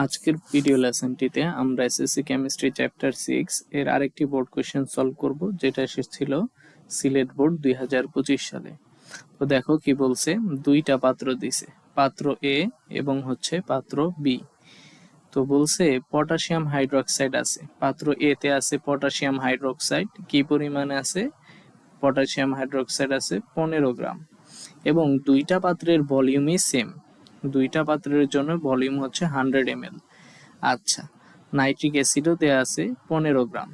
আজকের ভিডিও লেসনটিতে আমরা SSC chemistry chapter 6 এর আরেকটি বোর্ড কোশ্চেন সলভ করব, যেটা এসেছিল সিলেট বোর্ড 2025 সালে। তো দেখো কি বলছে, দুইটা পাত্র দিছে, পাত্র এ এবং পাত্র বি। তো বলছে পটাশিয়াম হাইড্রোক্সাইড আছে, পাত্র এ তে আছে পটাশিয়াম হাইড্রোক্সাইড, কি পরিমাণে আছে? পটাশিয়াম হাইড্রোক্সাইড আছে 15 গ্রাম, এবং দুইটা পাত্রের ভলিউমই সেম, দুইটা পাত্রের জন্য ভলিউম 100 ml। আচ্ছা, নাইট্রিক অ্যাসিডও দেয়া আছে 15 গ্রাম।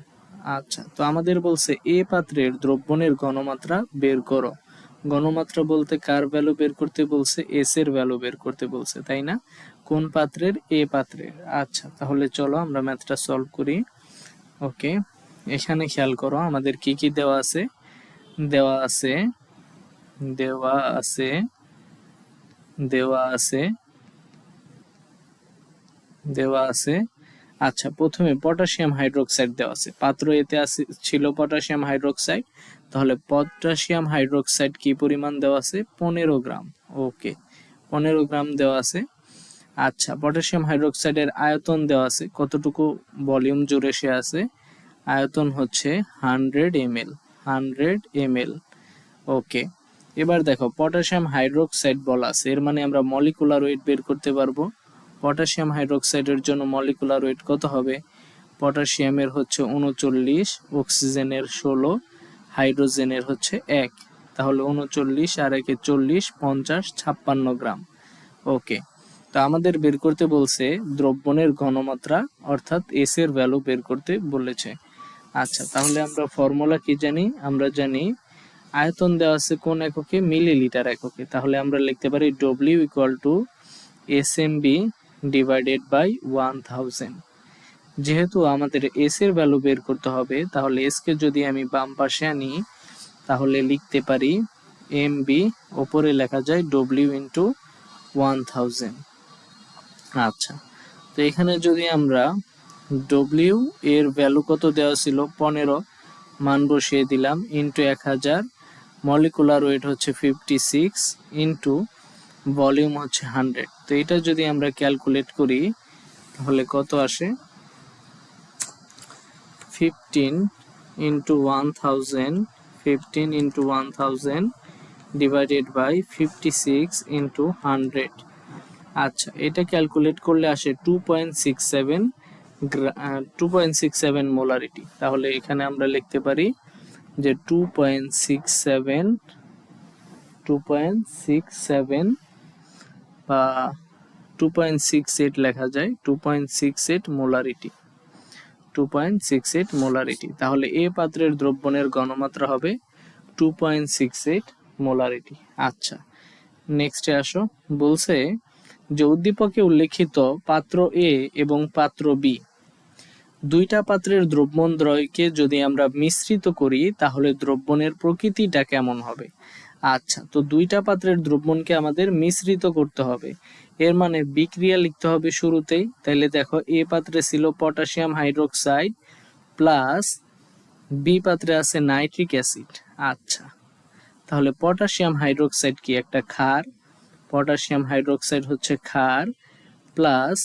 আচ্ছা, তো আমাদের বলছে এ পাত্রের দ্রবণের ঘনমাত্রা বের করো। ঘনমাত্রা বলতে কার ভ্যালু বের করতে বলছে? এস এর ভ্যালু বের করতে বলছে, তাই না? কোন পাত্রের? এ পাত্রের। আচ্ছা, তাহলে চলো আমরা ম্যাথটা সলভ করি। ওকে, এখানে খেয়াল করো আমাদের কি কি দেওয়া আছে। দেওয়া আছে দেওয়া আছে দেওয়া আছে দেওয়া আছে আচ্ছা, প্রথমে পটাশিয়াম হাইড্রোক্সাইড দেওয়া আছে, পাত্র এতে ছিল পটাশিয়াম হাইড্রোক্সাইড, তাহলে পটাশিয়াম হাইড্রোক্সাইড কি পরিমাণ দেওয়া আছে? 15 গ্রাম। ওকে, 15 গ্রাম দেওয়া আছে। আচ্ছা, পটাশিয়াম হাইড্রোক্সাইডের আয়তন দেওয়া আছে, কতটুকু ভলিউম জুড়ে সে আছে? আয়তন 100 ml। 100 ml। ওকে, এবার দেখো পটাশিয়াম হাইড্রোক্সাইড বলা আছে, এর মানে আমরা মলিকুলার ওয়েট বের করতে পারবো। পটাশিয়াম হাইড্রোক্সাইডের জন্য মলিকুলার ওয়েট কত হবে? পটাশিয়ামের 39, অক্সিজেনের 16, হাইড্রোজেনের 1। তাহলে 39 আর 1 40, 50, 56 গ্রাম। ওকে, তো আমাদের বের করতে বলছে দ্রবণের ঘনমাত্রা, অর্থাৎ এস এর ভ্যালু বের করতে বলেছে। আচ্ছা, তাহলে আমরা ফর্মুলা কি জানি? আমরা জানি আয়তন দেওয়া আছে কোন এককে? মিলিলিটার এককে। তাহলে আমরা লিখতে পারি W equal to SMB divided by 1000। যেহেতু আমাদের এস এর ভ্যালু বের করতে হবে, তাহলে এস কে যদি আমি বাম পাশে আনি, তাহলে লিখতে পারি এমবি, ওপরে লেখা যায় ডব্লিউ ইন্টু 1000। আচ্ছা, তো এখানে যদি আমরা ডব্লিউ এর ভ্যালু কত দেওয়া ছিল? 15, মান বসিয়ে দিলাম, into 1000, molecular weight 56, into volume 100। তো এটা যদি আমরা ক্যালকুলেট করি তাহলে কত আসে? 15 ইন্টু 1000 ডিভাইডেড বাই 56 ইন্টু 100। আচ্ছা, এটা ক্যালকুলেট করলে আসে 2.67 মোলারিটি। তাহলে এখানে আমরা লিখতে পারি যে 2.67 বা 2.68 লেখা যায়, 2.68 মোলারিটি। 2.68 মোলারিটি। তাহলে এ পাত্রের দ্রবণের ঘনমাত্রা হবে 2.68 মোলারিটি। আচ্ছা, নেক্সটে আসো। বলছে যে উদ্দীপকে উল্লেখিত পাত্র এ এবং পাত্র বি, দুইটা পাত্রের দ্রব্যদ্বয়কে যদি আমরা মিশ্রিত করি তাহলে দ্রবণের প্রকৃতিটা কেমন হবে? আচ্ছা, তো দুইটা পাত্রের দ্রবণকে আমাদের মিশ্রিত করতে হবে, এর মানে বিক্রিয়া লিখতে হবে শুরুতেই। তাইলে দেখো, এ পাত্রে ছিল পটাশিয়াম হাইড্রোক্সাইড প্লাস বি পাত্রে আছে নাইট্রিক অ্যাসিড। আচ্ছা, তাহলে পটাশিয়াম হাইড্রোক্সাইড কি? একটা ক্ষার। পটাশিয়াম হাইড্রোক্সাইড ক্ষার, প্লাস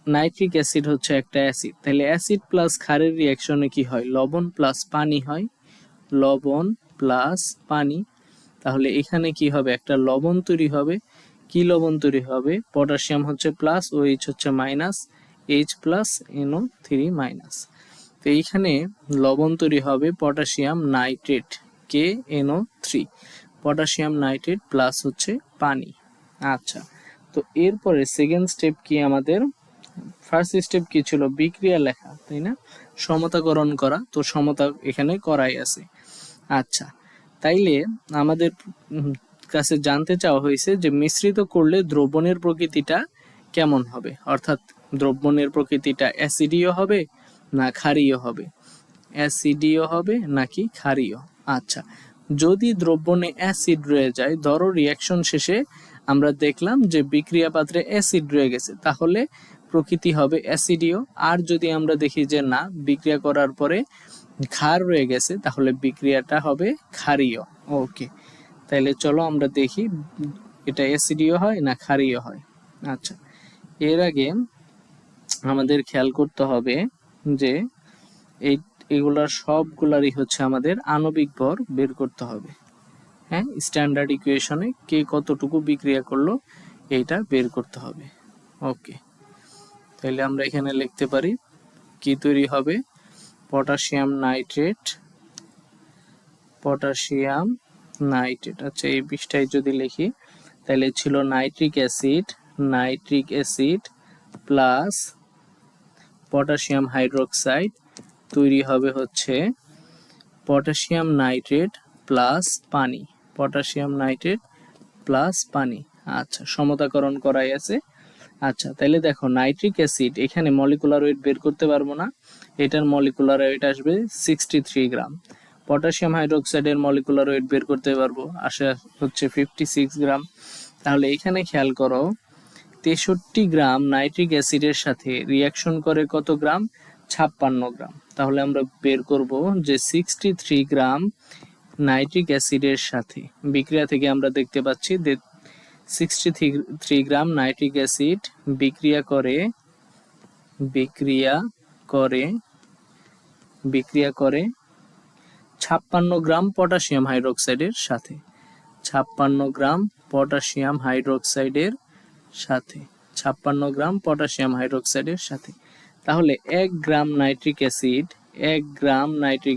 নাইট্রিক অ্যাসিড একটা অ্যাসিড। তাহলে অ্যাসিড প্লাস ক্ষারের রিঅ্যাকশনে কি হয়? লবণ প্লাস পানি হয়। লবণ প্লাস পানি। তাহলে এখানে কি হবে? একটা লবণ তৈরি হবে। কি লবণ তৈরি হবে? Potassium plus, O H minus, H plus, NO 3 minus. তো এইখানে লবণ তৈরি হবে potassium nitrate, K NO 3, potassium nitrate plus পানি। আচ্ছা, তো এরপরে সেকেন্ড স্টেপ কি আমাদের? ফার্স্ট স্টেপ কি ছিল? বিক্রিয়া লেখা, তাই না? সমতাকরণ করা, তো সমতা এখানে করাই আছে। আচ্ছা, তাইলে আমাদের কাছে জানতে চাওয়া হয়েছে যে মিশ্রিত করলে দ্রবণের প্রকৃতিটা কেমন হবে, অর্থাৎ দ্রবণের প্রকৃতিটা অ্যাসিডীয় হবে না ক্ষারীয় হবে? অ্যাসিডীয় হবে নাকি ক্ষারীয়? আচ্ছা, যদি দ্রবণে অ্যাসিড রয়ে যায়, ধরো রিঅ্যাকশন শেষে আমরা দেখলাম যে বিক্রিয়া পাত্রে অ্যাসিড রয়ে গেছে, তাহলে প্রকৃতি হবে অ্যাসিডীয়। আর যদি আমরা দেখি যে না, বিক্রিয়া করার পরে ক্ষার রয়ে গেছে, তাহলে বিক্রিয়াটা হবে ক্ষারীয়। ওকে, তাহলে চলো আমরা দেখি এটা অ্যাসিডীয় হয় না ক্ষারীয় হয়। আচ্ছা, এর আগে আমাদের খেয়াল করতে হবে যে এগুলার সবগুলারই হচ্ছে আমাদের আণবিক ভর বের করতে হবে। হ্যাঁ, স্ট্যান্ডার্ড ইকুয়েশনে কে কতটুকু বিক্রিয়া করলো এইটা বের করতে হবে। ওকে, তাহলে আমরা এখানে লিখতে পারি কি তৈরি হবে, পটাশিয়াম নাইট্রেট, পটাশিয়াম নাইট্রেট। আচ্ছা, এই পৃষ্ঠায় যদি লিখি তাহলে ছিল nitric acid plus potassium hydroxide, তৈরি হবে হচ্ছে পটাশিয়াম নাইট্রেট প্লাস পানি, পটাশিয়াম নাইট্রেট প্লাস পানি। আচ্ছা, সমতাকরণ করাই আছে। আচ্ছা, তাহলে দেখো নাইট্রিক অ্যাসিড এখানে মলিকুলার ওয়েট বের করতে পারবো না, এটার মলিকুলার ওয়েট আসবে 63 গ্রাম। পটাশিয়াম হাইড্রোক্সাইডের মলিকুলার ওয়েট বের করতে পারবো, আসে হচ্ছে 56 গ্রাম। তাহলে এখানে খেয়াল করো 63 গ্রাম নাইট্রিক অ্যাসিডের সাথে রিয়াকশন করে কত গ্রাম, 56 গ্রাম। তাহলে আমরা বের করব যে 63 গ্রাম নাইট্রিক অ্যাসিডের সাথে বিক্রিয়া থেকে আমরা দেখতে পাচ্ছি 63 গ্রাম নাইট্রিক অ্যাসিড বিক্রিয়া করে 56 গ্রাম পটাশিয়াম হাইড্রোক্সাইডের সাথে, 56 গ্রাম পটাশিয়াম হাইড্রোক্সাইডের সাথে, 56 গ্রাম পটাশিয়াম হাইড্রোক্সাইডের সাথে। তাহলে 1 গ্রাম নাইট্রিক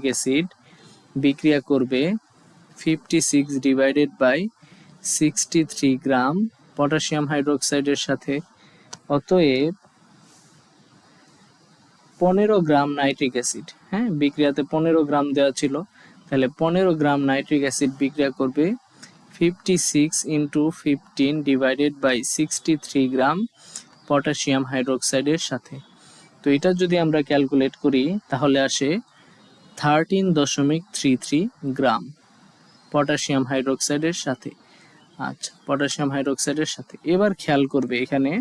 অ্যাসিড বিক্রিয়া করবে 56 ডিভাইডেড বাই 63 গ্রাম পটাশিয়াম হাইড্রোক্সাইডের সাথে। অতএব 15 গ্রাম নাইট্রিক অ্যাসিড, হ্যাঁ বিক্রিয়াতে 15 গ্রাম দেওয়া ছিল, তাহলে 15 গ্রাম নাইট্রিক অ্যাসিড বিক্রিয়া করবে 56 into 15 divided by 63 gram potassium হাইড্রোক্সাইডের সাথে। তো এটা যদি আমরা ক্যালকুলেট করি তাহলে আসে 13.33 গ্রাম পটাশিয়াম হাইড্রোক্সাইডের সাথে। আচ্ছা, পটাশিয়াম হাইড্রোক্সাইডের সাথে এবার খেয়াল করবে এখানে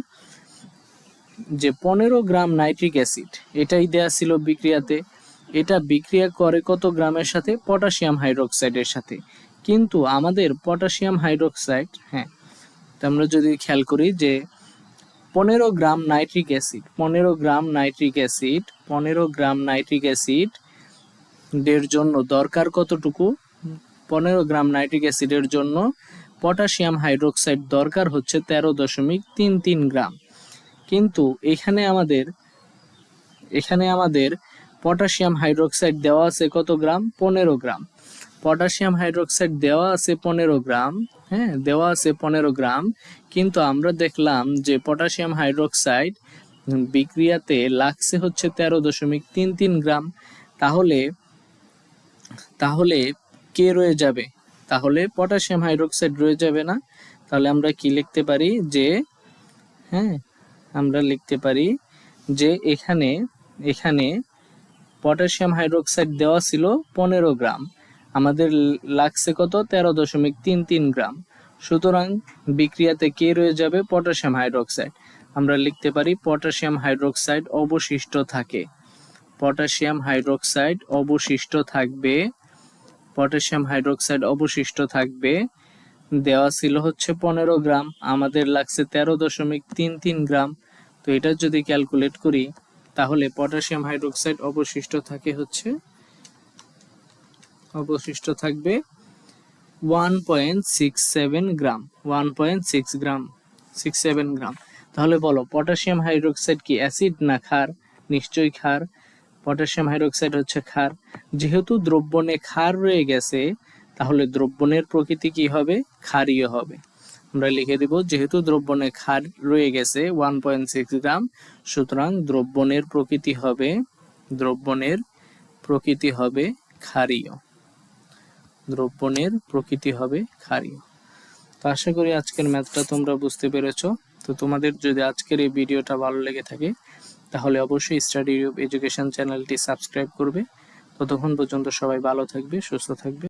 যে 15 গ্রাম নাইট্রিক অ্যাসিড এটাই দেয়া ছিল বিক্রিয়াতে, এটা বিক্রিয়া করে কত গ্রামের সাথে, পটাশিয়াম হাইড্রোক্সাইডের সাথে। কিন্তু আমাদের পটাশিয়াম হাইড্রোক্সাইড, হ্যাঁ তো আমরা যদি খেয়াল করি যে 15 গ্রাম নাইট্রিক অ্যাসিড এর জন্য দরকার কতটুকু, 15 গ্রাম নাইট্রিক অ্যাসিডের জন্য পটাশিয়াম হাইড্রোক্সাইড দরকার হচ্ছে 13.33 গ্রাম। কিন্তু এখানে আমাদের পটাশিয়াম হাইড্রোক্সাইড দেওয়া আছে কত গ্রাম, 15 গ্রাম। পটাশিয়াম হাইড্রোক্সাইড দেওয়া আছে 15 গ্রাম, হ্যাঁ দেওয়া আছে 15 গ্রাম, কিন্তু আমরা দেখলাম যে পটাশিয়াম হাইড্রোক্সাইড বিক্রিয়াতে লাগছে হচ্ছে 13.33 গ্রাম। তাহলে কে রয়ে যাবে, তাহলে পটাশিয়াম হাইড্রোক্সাইড রয়ে যাবে না। তাহলে আমরা কি লিখতে পারি যে, হ্যাঁ আমরা লিখতে পারি যে এখানে পটাশিয়াম হাইড্রোক্সাইড দেওয়া ছিল 15 গ্রাম, আমাদের লাগছে কত, 13.33 গ্রাম। সুতরাং বিক্রিয়াতে কে রয়ে যাবে, পটাশিয়াম হাইড্রোক্সাইড। আমরা লিখতে পারি পটাশিয়াম হাইড্রোক্সাইড অবশিষ্ট থাকে, পটাশিয়াম হাইড্রোক্সাইড অবশিষ্ট থাকবে। দেওয়া ছিল হচ্ছে 15 গ্রাম, আমাদের লাগছে 13.33 গ্রাম। তো এটা যদি ক্যালকুলেট করি তাহলে পটাশিয়াম হাইড্রোক্সাইড অবশিষ্ট থাকবে 1.67 গ্রাম, 1.67 গ্রাম। তাহলে বলো পটাশিয়াম হাইড্রোক্সাইড কি অ্যাসিড না ক্ষার? নিশ্চয়ই ক্ষার, পটাশিয়াম হাইড্রোক্সাইড হচ্ছে ক্ষার। যেহেতু দ্রবণে ক্ষার রয়ে গেছে তাহলে দ্রবণের প্রকৃতি কি হবে, ক্ষারীয় হবে। আমরা লিখে দেব যেহেতু দ্রবণে ক্ষার রয়ে গেছে 1.6 গ্রাম, সুতরাং দ্রবণের প্রকৃতি হবে ক্ষারীয়, তো আশা করি আজকের ম্যাথটা তোমরা বুঝতে পেরেছো। তো তোমাদের যদি আজকের এই ভিডিওটা ভালো লেগে থাকে তাহলে অবশ্যই স্টাডি এডুকেশন চ্যানেলটি সাবস্ক্রাইব করবে। ততক্ষণ পর্যন্ত সবাই ভালো থাকবে, সুস্থ থাকবে।